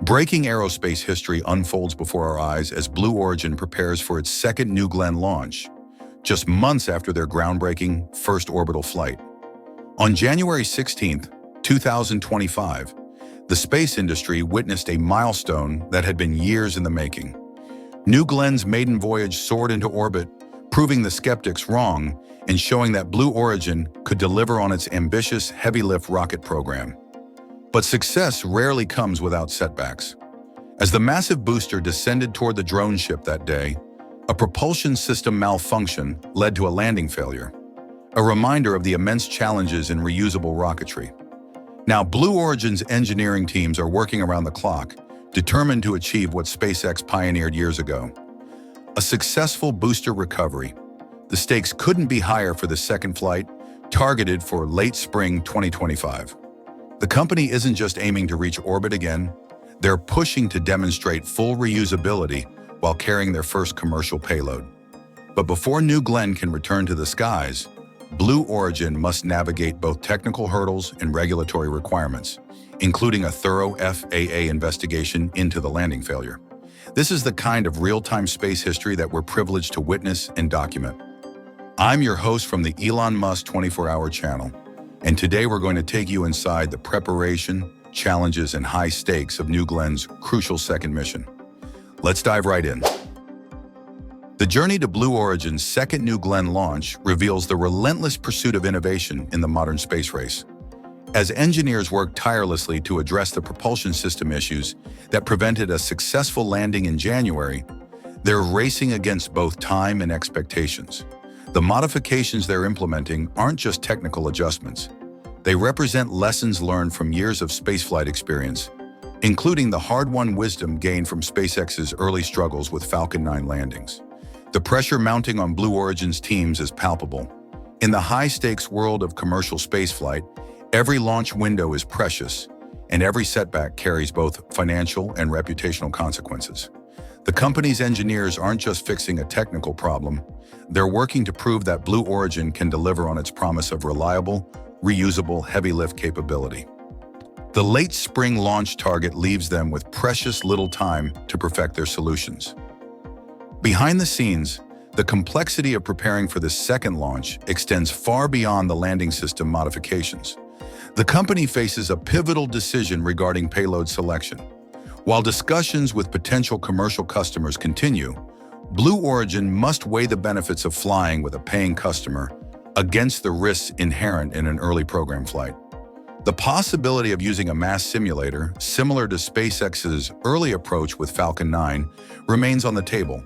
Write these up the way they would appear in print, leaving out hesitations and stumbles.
Breaking aerospace history unfolds before our eyes as Blue Origin prepares for its second New Glenn launch, just months after their groundbreaking first orbital flight. On January 16, 2025, the space industry witnessed a milestone that had been years in the making. New Glenn's maiden voyage soared into orbit, proving the skeptics wrong and showing that Blue Origin could deliver on its ambitious heavy-lift rocket program. But success rarely comes without setbacks. As the massive booster descended toward the drone ship that day, a propulsion system malfunction led to a landing failure, a reminder of the immense challenges in reusable rocketry. Now, Blue Origin's engineering teams are working around the clock, determined to achieve what SpaceX pioneered years ago: a successful booster recovery. The stakes couldn't be higher for the second flight, targeted for late spring 2025. The company isn't just aiming to reach orbit again, they're pushing to demonstrate full reusability while carrying their first commercial payload. But before New Glenn can return to the skies, Blue Origin must navigate both technical hurdles and regulatory requirements, including a thorough FAA investigation into the landing failure. This is the kind of real-time space history that we're privileged to witness and document. I'm your host from the Elon Musk 24-hour channel, and today we're going to take you inside the preparation, challenges, and high stakes of New Glenn's crucial second mission. Let's dive right in. The journey to Blue Origin's second New Glenn launch reveals the relentless pursuit of innovation in the modern space race. As engineers work tirelessly to address the propulsion system issues that prevented a successful landing in January, they're racing against both time and expectations. The modifications they're implementing aren't just technical adjustments. They represent lessons learned from years of spaceflight experience, including the hard-won wisdom gained from SpaceX's early struggles with Falcon 9 landings. The pressure mounting on Blue Origin's teams is palpable. In the high-stakes world of commercial spaceflight, every launch window is precious, and every setback carries both financial and reputational consequences. The company's engineers aren't just fixing a technical problem, they're working to prove that Blue Origin can deliver on its promise of reliable, reusable heavy-lift capability. The late spring launch target leaves them with precious little time to perfect their solutions. Behind the scenes, the complexity of preparing for this second launch extends far beyond the landing system modifications. The company faces a pivotal decision regarding payload selection. While discussions with potential commercial customers continue, Blue Origin must weigh the benefits of flying with a paying customer against the risks inherent in an early program flight. The possibility of using a mass simulator, similar to SpaceX's early approach with Falcon 9, remains on the table,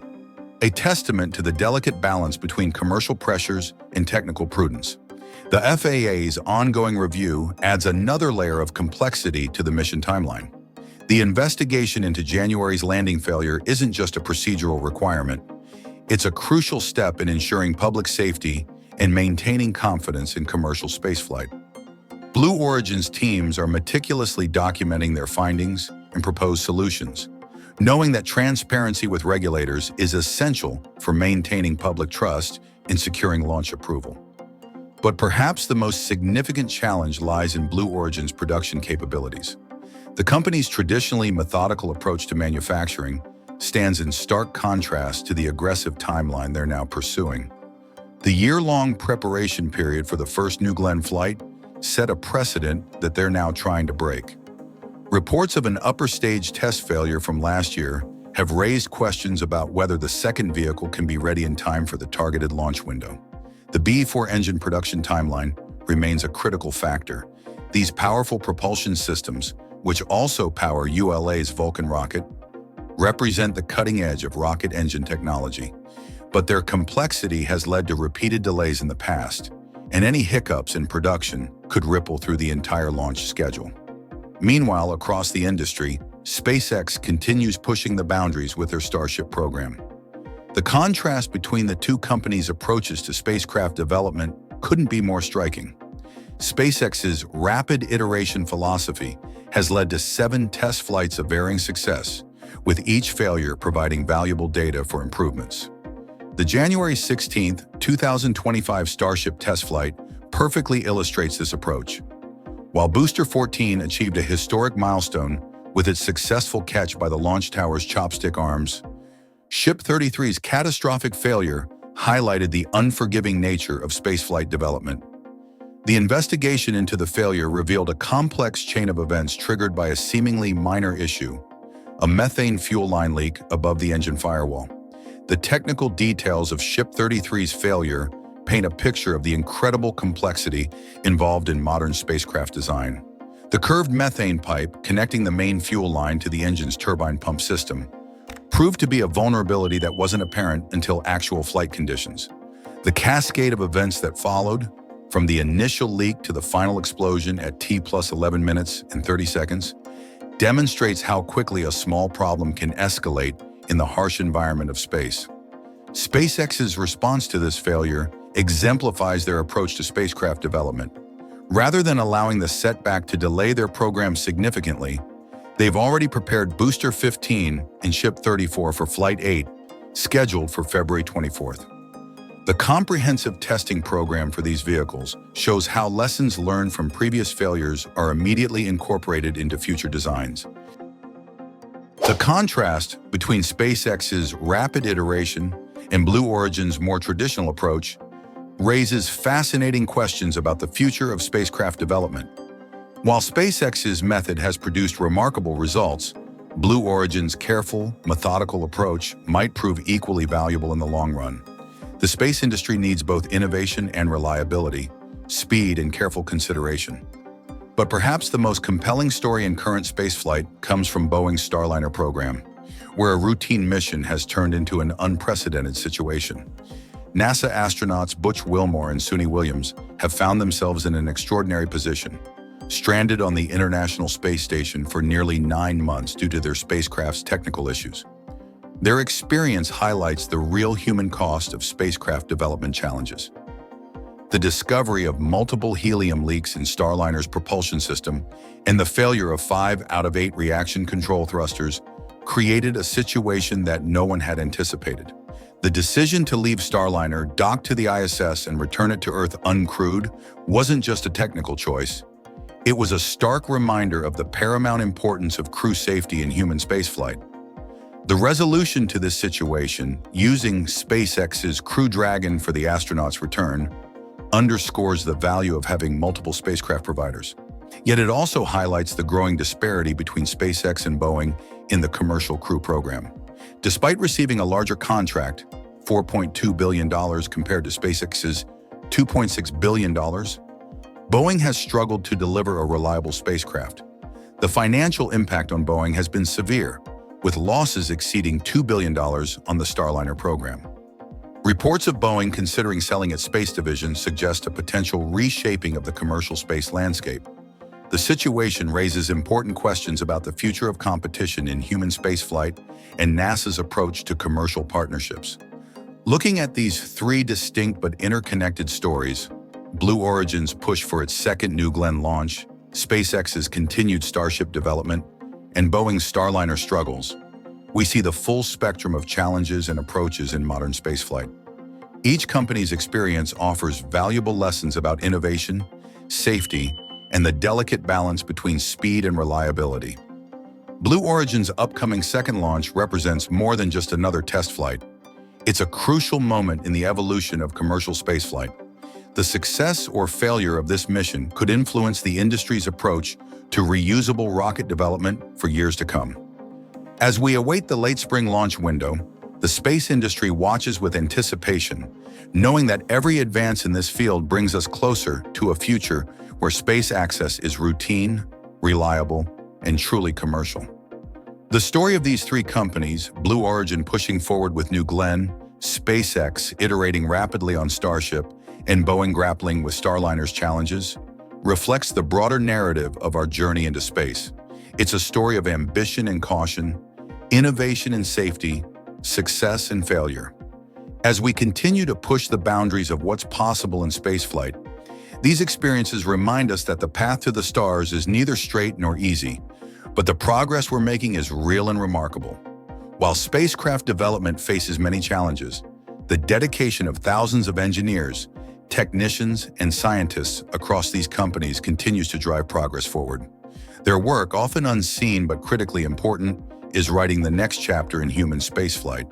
a testament to the delicate balance between commercial pressures and technical prudence. The FAA's ongoing review adds another layer of complexity to the mission timeline. The investigation into January's landing failure isn't just a procedural requirement, it's a crucial step in ensuring public safety and maintaining confidence in commercial spaceflight. Blue Origin's teams are meticulously documenting their findings and proposed solutions, knowing that transparency with regulators is essential for maintaining public trust and securing launch approval. But perhaps the most significant challenge lies in Blue Origin's production capabilities. The company's traditionally methodical approach to manufacturing stands in stark contrast to the aggressive timeline they're now pursuing. The year-long preparation period for the first New Glenn flight set a precedent that they're now trying to break. Reports of an upper stage test failure from last year have raised questions about whether the second vehicle can be ready in time for the targeted launch window. The B-4 engine production timeline remains a critical factor. These powerful propulsion systems, which also power ULA's Vulcan rocket, represent the cutting edge of rocket engine technology. But their complexity has led to repeated delays in the past, and any hiccups in production could ripple through the entire launch schedule. Meanwhile, across the industry, SpaceX continues pushing the boundaries with their Starship program. The contrast between the two companies' approaches to spacecraft development couldn't be more striking. SpaceX's rapid iteration philosophy has led to 7 test flights of varying success, with each failure providing valuable data for improvements. The January 16, 2025 Starship test flight perfectly illustrates this approach. While Booster 14 achieved a historic milestone, with its successful catch by the launch tower's chopstick arms, Ship 33's catastrophic failure highlighted the unforgiving nature of spaceflight development. The investigation into the failure revealed a complex chain of events triggered by a seemingly minor issue, a methane fuel line leak above the engine firewall. The technical details of Ship 33's failure paint a picture of the incredible complexity involved in modern spacecraft design. The curved methane pipe connecting the main fuel line to the engine's turbine pump system proved to be a vulnerability that wasn't apparent until actual flight conditions. The cascade of events that followed, from the initial leak to the final explosion at T+11 minutes and 30 seconds, demonstrates how quickly a small problem can escalate in the harsh environment of space. SpaceX's response to this failure exemplifies their approach to spacecraft development. Rather than allowing the setback to delay their program significantly, they've already prepared Booster 15 and Ship 34 for Flight 8, scheduled for February 24th. The comprehensive testing program for these vehicles shows how lessons learned from previous failures are immediately incorporated into future designs. The contrast between SpaceX's rapid iteration and Blue Origin's more traditional approach raises fascinating questions about the future of spacecraft development. While SpaceX's method has produced remarkable results, Blue Origin's careful, methodical approach might prove equally valuable in the long run. The space industry needs both innovation and reliability, speed and careful consideration. But perhaps the most compelling story in current spaceflight comes from Boeing's Starliner program, where a routine mission has turned into an unprecedented situation. NASA astronauts Butch Wilmore and Suni Williams have found themselves in an extraordinary position, stranded on the International Space Station for nearly 9 months due to their spacecraft's technical issues. Their experience highlights the real human cost of spacecraft development challenges. The discovery of multiple helium leaks in Starliner's propulsion system and the failure of 5 out of 8 reaction control thrusters created a situation that no one had anticipated. The decision to leave Starliner, dock to the ISS, and return it to Earth uncrewed wasn't just a technical choice. It was a stark reminder of the paramount importance of crew safety in human spaceflight. The resolution to this situation, using SpaceX's Crew Dragon for the astronauts' return, underscores the value of having multiple spacecraft providers. Yet it also highlights the growing disparity between SpaceX and Boeing in the commercial crew program. Despite receiving a larger contract, $4.2 billion compared to SpaceX's $2.6 billion, Boeing has struggled to deliver a reliable spacecraft. The financial impact on Boeing has been severe, with losses exceeding $2 billion on the Starliner program. Reports of Boeing considering selling its space division suggest a potential reshaping of the commercial space landscape. The situation raises important questions about the future of competition in human spaceflight and NASA's approach to commercial partnerships. Looking at these 3 distinct but interconnected stories, Blue Origin's push for its second New Glenn launch, SpaceX's continued Starship development, and Boeing's Starliner struggles, we see the full spectrum of challenges and approaches in modern spaceflight. Each company's experience offers valuable lessons about innovation, safety, and the delicate balance between speed and reliability. Blue Origin's upcoming second launch represents more than just another test flight. It's a crucial moment in the evolution of commercial spaceflight. The success or failure of this mission could influence the industry's approach to reusable rocket development for years to come. As we await the late spring launch window, the space industry watches with anticipation, knowing that every advance in this field brings us closer to a future where space access is routine, reliable, and truly commercial. The story of these 3 companies, Blue Origin pushing forward with New Glenn, SpaceX iterating rapidly on Starship, and Boeing grappling with Starliner's challenges, reflects the broader narrative of our journey into space. It's a story of ambition and caution, innovation and safety, success and failure. As we continue to push the boundaries of what's possible in spaceflight, these experiences remind us that the path to the stars is neither straight nor easy, but the progress we're making is real and remarkable. While spacecraft development faces many challenges, the dedication of thousands of engineers, technicians, and scientists across these companies continues to drive progress forward. Their work, often unseen but critically important, is writing the next chapter in human spaceflight.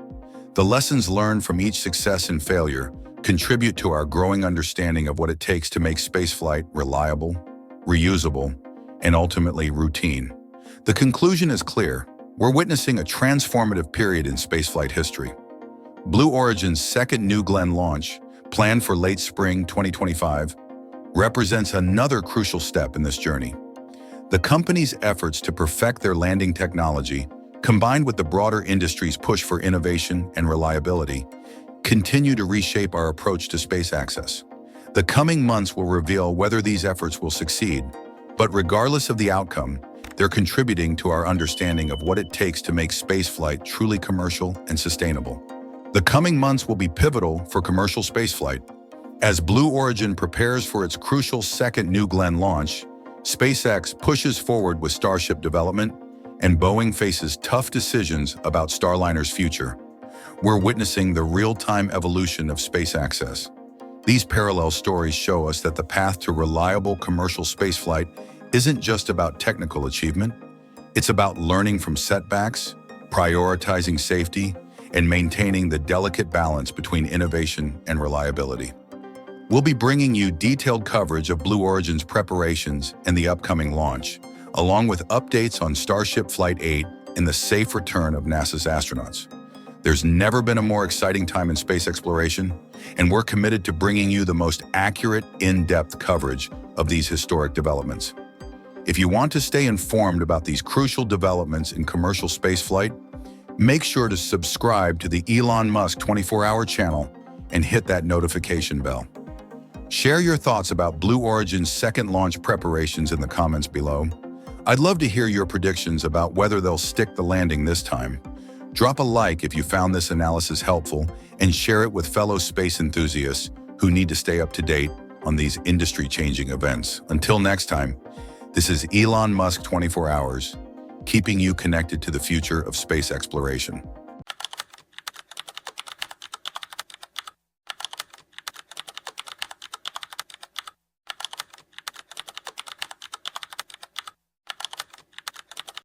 The lessons learned from each success and failure contribute to our growing understanding of what it takes to make spaceflight reliable, reusable, and ultimately routine. The conclusion is clear. We're witnessing a transformative period in spaceflight history. Blue Origin's second New Glenn launch, planned for late spring 2025, represents another crucial step in this journey. The company's efforts to perfect their landing technology, combined with the broader industry's push for innovation and reliability, continue to reshape our approach to space access. The coming months will reveal whether these efforts will succeed, but regardless of the outcome, they're contributing to our understanding of what it takes to make spaceflight truly commercial and sustainable. The coming months will be pivotal for commercial spaceflight. As Blue Origin prepares for its crucial second New Glenn launch, SpaceX pushes forward with Starship development, and Boeing faces tough decisions about Starliner's future. We're witnessing the real-time evolution of space access. These parallel stories show us that the path to reliable commercial spaceflight isn't just about technical achievement. It's about learning from setbacks, prioritizing safety, and maintaining the delicate balance between innovation and reliability. We'll be bringing you detailed coverage of Blue Origin's preparations and the upcoming launch, along with updates on Starship Flight 8 and the safe return of NASA's astronauts. There's never been a more exciting time in space exploration, and we're committed to bringing you the most accurate, in-depth coverage of these historic developments. If you want to stay informed about these crucial developments in commercial spaceflight, make sure to subscribe to the Elon Musk 24-hour channel and hit that notification bell. Share your thoughts about Blue Origin's second launch preparations in the comments below. I'd love to hear your predictions about whether they'll stick the landing this time. Drop a like if you found this analysis helpful, and share it with fellow space enthusiasts who need to stay up to date on these industry-changing events. Until next time, this is Elon Musk 24 Hours, keeping you connected to the future of space exploration.